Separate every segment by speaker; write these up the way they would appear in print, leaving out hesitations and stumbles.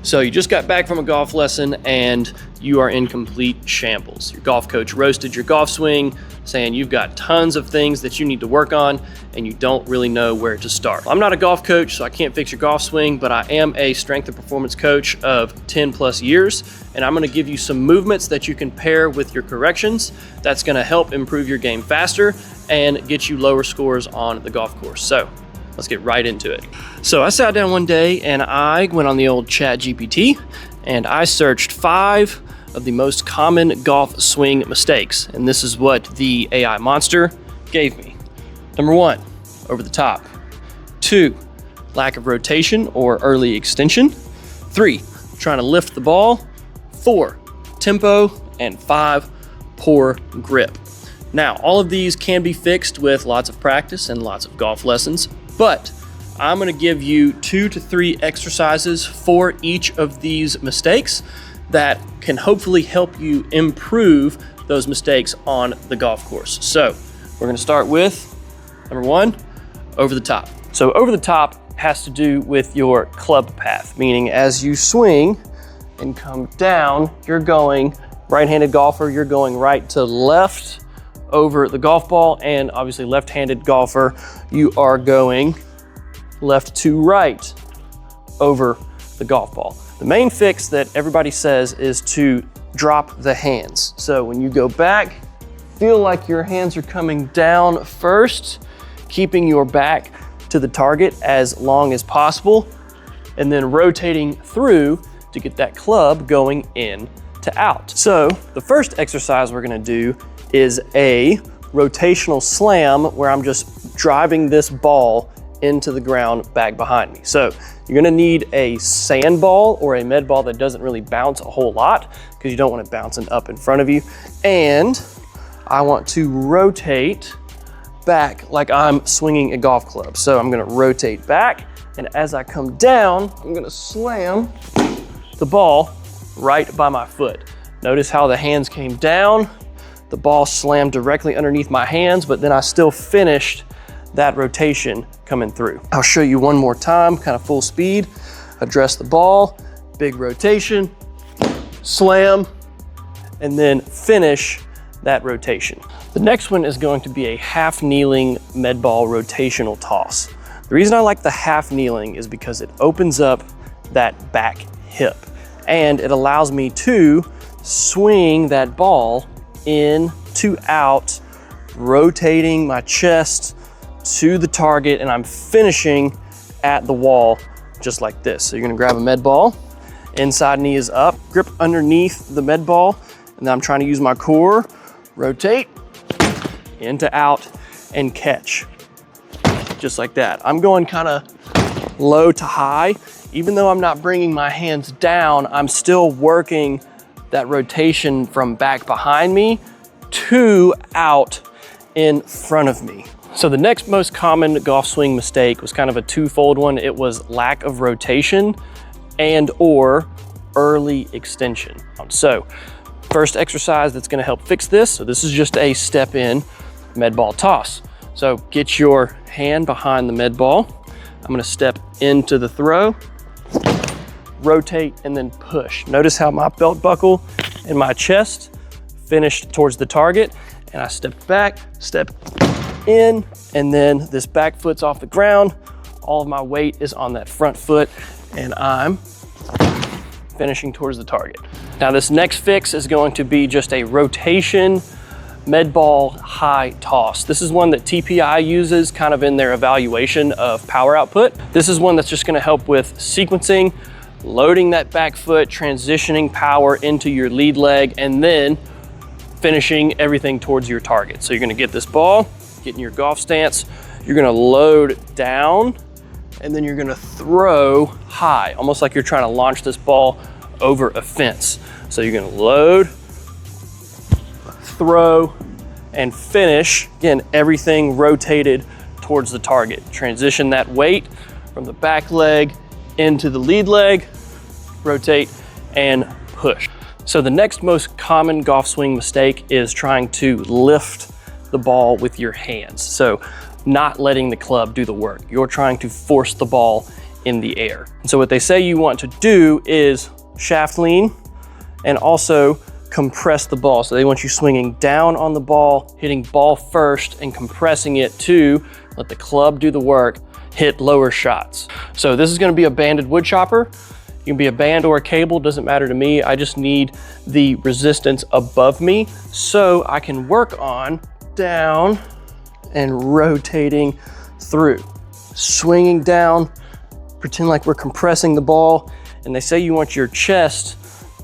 Speaker 1: So you just got back from a golf lesson and you are in complete shambles. Your golf coach roasted your golf swing, saying you've got tons of things that you need to work on and you don't really know where to start. I'm not a golf coach, so I can't fix your golf swing, but I am a strength and performance coach of 10 plus years, and I'm gonna give you some movements that you can pair with your corrections that's gonna help improve your game faster and get you lower scores on the golf course. So let's get right into it. So I sat down one day and I went on the old ChatGPT and I searched 5 of the most common golf swing mistakes. And this is what the AI monster gave me. Number 1, over the top. 2, lack of rotation or early extension. 3, trying to lift the ball. 4, tempo. And 5, poor grip. Now, all of these can be fixed with lots of practice and lots of golf lessons, but I'm gonna give you 2 to 3 exercises for each of these mistakes that can hopefully help you improve those mistakes on the golf course. So we're gonna start with number 1, over the top. So over the top has to do with your club path, meaning as you swing and come down, you're going, right-handed golfer, you're going right to left over the golf ball, and obviously left-handed golfer, you are going left to right over the golf ball. The main fix that everybody says is to drop the hands. So when you go back, feel like your hands are coming down first, keeping your back to the target as long as possible, and then rotating through to get that club going in to out. So the first exercise we're gonna do is a rotational slam where I'm just driving this ball into the ground back behind me. So you're gonna need a sand ball or a med ball that doesn't really bounce a whole lot because you don't want it bouncing up in front of you. And I want to rotate back like I'm swinging a golf club. So I'm gonna rotate back, and as I come down, I'm gonna slam the ball right by my foot. Notice how the hands came down, the ball slammed directly underneath my hands, but then I still finished that rotation coming through. I'll show you one more time, kind of full speed. Address the ball, big rotation, slam, and then finish that rotation. The next one is going to be a half kneeling med ball rotational toss. The reason I like the half kneeling is because it opens up that back hip and it allows me to swing that ball in to out, rotating my chest to the target, and I'm finishing at the wall just like this. So you're gonna grab a med ball, inside knee is up, grip underneath the med ball, and then I'm trying to use my core, rotate, into out, and catch. Just like that. I'm going kind of low to high. Even though I'm not bringing my hands down, I'm still working that rotation from back behind me to out in front of me. So the next most common golf swing mistake was kind of a twofold one. It was lack of rotation and or early extension. So first exercise that's gonna help fix this. So this is just a step in med ball toss. So get your hand behind the med ball. I'm gonna step into the throw, rotate, and then push. Notice how my belt buckle and my chest finished towards the target, and I stepped back, step in, and then this back foot's off the ground. All of my weight is on that front foot, and I'm finishing towards the target. Now this next fix is going to be just a rotation med ball high toss. This is one that TPI uses kind of in their evaluation of power output. This is one that's just gonna help with sequencing, loading that back foot, transitioning power into your lead leg, and then finishing everything towards your target. So you're gonna get this ball, get in your golf stance, you're gonna load down, and then you're gonna throw high, almost like you're trying to launch this ball over a fence. So you're gonna load, throw, and finish. Again, everything rotated towards the target. Transition that weight from the back leg into the lead leg, rotate, and push. So the next most common golf swing mistake is trying to lift the ball with your hands. So not letting the club do the work. You're trying to force the ball in the air. And so what they say you want to do is shaft lean and also compress the ball. So they want you swinging down on the ball, hitting ball first and compressing it to let the club do the work, hit lower shots. So this is gonna be a banded wood chopper. You can be a band or a cable, doesn't matter to me. I just need the resistance above me so I can work on down and rotating through. Swinging down, pretend like we're compressing the ball, and they say you want your chest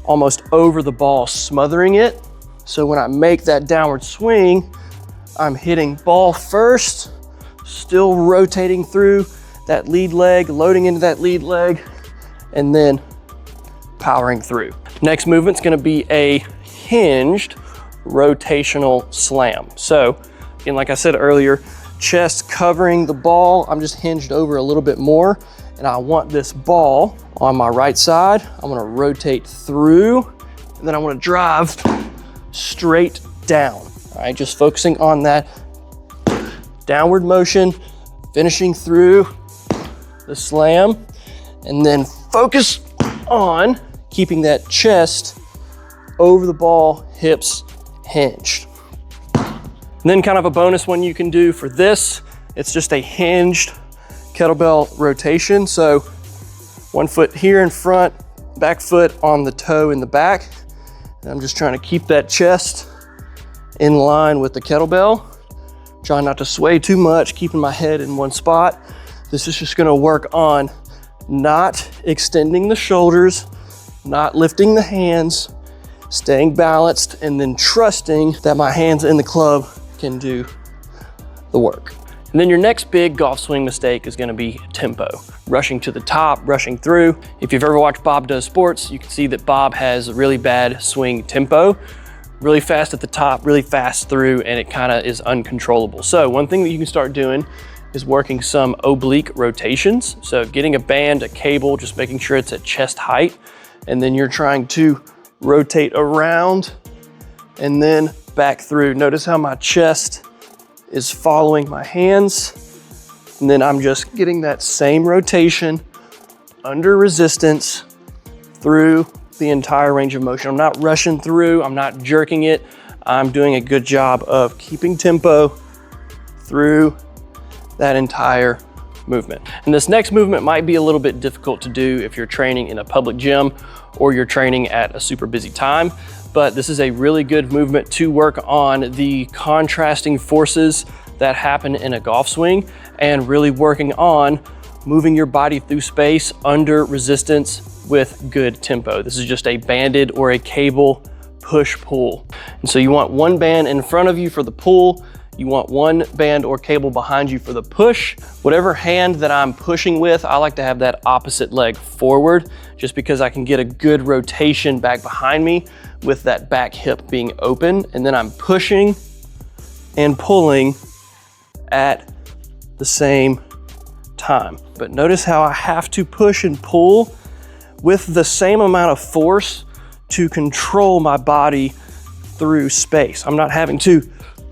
Speaker 1: almost over the ball, smothering it. So when I make that downward swing, I'm hitting ball first, still rotating through that lead leg, loading into that lead leg, and then powering through. Next movement's gonna be a hinged rotational slam. So, again, like I said earlier, chest covering the ball, I'm just hinged over a little bit more, and I want this ball on my right side. I'm gonna rotate through, and then I wanna drive straight down. All right, just focusing on that downward motion, finishing through the slam, and then focus on keeping that chest over the ball, hips hinged. And then kind of a bonus one you can do for this, it's just a hinged kettlebell rotation. So 1 foot here in front, back foot on the toe in the back. And I'm just trying to keep that chest in line with the kettlebell. Trying not to sway too much, keeping my head in one spot. This is just gonna work on not extending the shoulders, not lifting the hands, staying balanced, and then trusting that my hands in the club can do the work. And then your next big golf swing mistake is gonna be tempo. Rushing to the top, rushing through. If you've ever watched Bob Does Sports, you can see that Bob has a really bad swing tempo. Really fast at the top, really fast through, and it kind of is uncontrollable. So one thing that you can start doing is working some oblique rotations. So getting a band, a cable, just making sure it's at chest height, and then you're trying to rotate around and then back through. Notice how my chest is following my hands, and then I'm just getting that same rotation under resistance through the entire range of motion. I'm not rushing through, I'm not jerking it. I'm doing a good job of keeping tempo through that entire movement. And this next movement might be a little bit difficult to do if you're training in a public gym or you're training at a super busy time, but this is a really good movement to work on the contrasting forces that happen in a golf swing and really working on moving your body through space under resistance with good tempo. This is just a banded or a cable push-pull. And so you want one band in front of you for the pull, you want one band or cable behind you for the push. Whatever hand that I'm pushing with, I like to have that opposite leg forward just because I can get a good rotation back behind me with that back hip being open. And then I'm pushing and pulling at the same time. But notice how I have to push and pull with the same amount of force to control my body through space. I'm not having to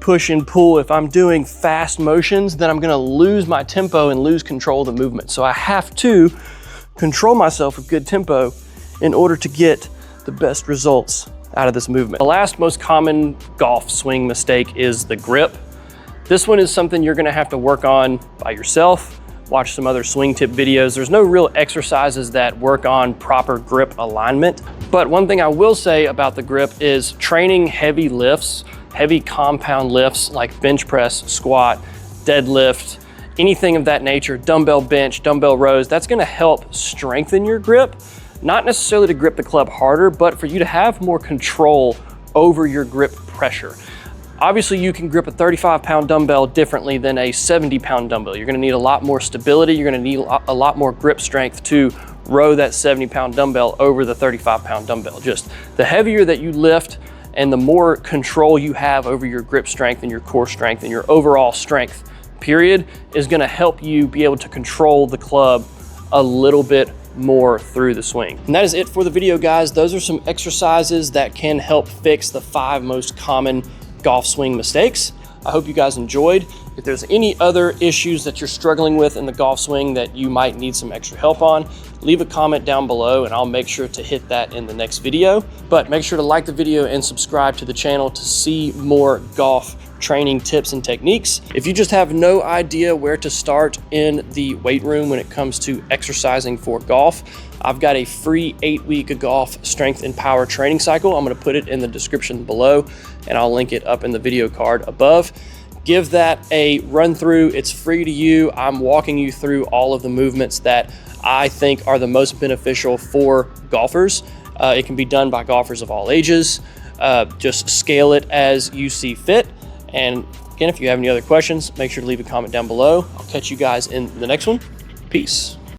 Speaker 1: push and pull. If I'm doing fast motions, then I'm gonna lose my tempo and lose control of the movement. So I have to control myself with good tempo in order to get the best results out of this movement. The last most common golf swing mistake is the grip. This one is something you're gonna have to work on by yourself. Watch some other swing tip videos. There's no real exercises that work on proper grip alignment. But one thing I will say about the grip is training heavy lifts, heavy compound lifts like bench press, squat, deadlift, anything of that nature, dumbbell bench, dumbbell rows, that's gonna help strengthen your grip. Not necessarily to grip the club harder, but for you to have more control over your grip pressure. Obviously, you can grip a 35-pound dumbbell differently than a 70-pound dumbbell. You're gonna need a lot more stability. You're gonna need a lot more grip strength to row that 70-pound dumbbell over the 35-pound dumbbell. Just the heavier that you lift and the more control you have over your grip strength and your core strength and your overall strength, period, is gonna help you be able to control the club a little bit more through the swing. And that is it for the video, guys. Those are some exercises that can help fix the 5 most common golf swing mistakes. I hope you guys enjoyed. If there's any other issues that you're struggling with in the golf swing that you might need some extra help on, leave a comment down below and I'll make sure to hit that in the next video. But make sure to like the video and subscribe to the channel to see more golf training tips and techniques. If you just have no idea where to start in the weight room when it comes to exercising for golf, I've got a free 8-week golf strength and power training cycle. I'm going to put it in the description below and I'll link it up in the video card above. Give that a run through. It's free to you. I'm walking you through all of the movements that I think are the most beneficial for golfers. It can be done by golfers of all ages. Just scale it as you see fit. And again, if you have any other questions, make sure to leave a comment down below. I'll catch you guys in the next one. Peace.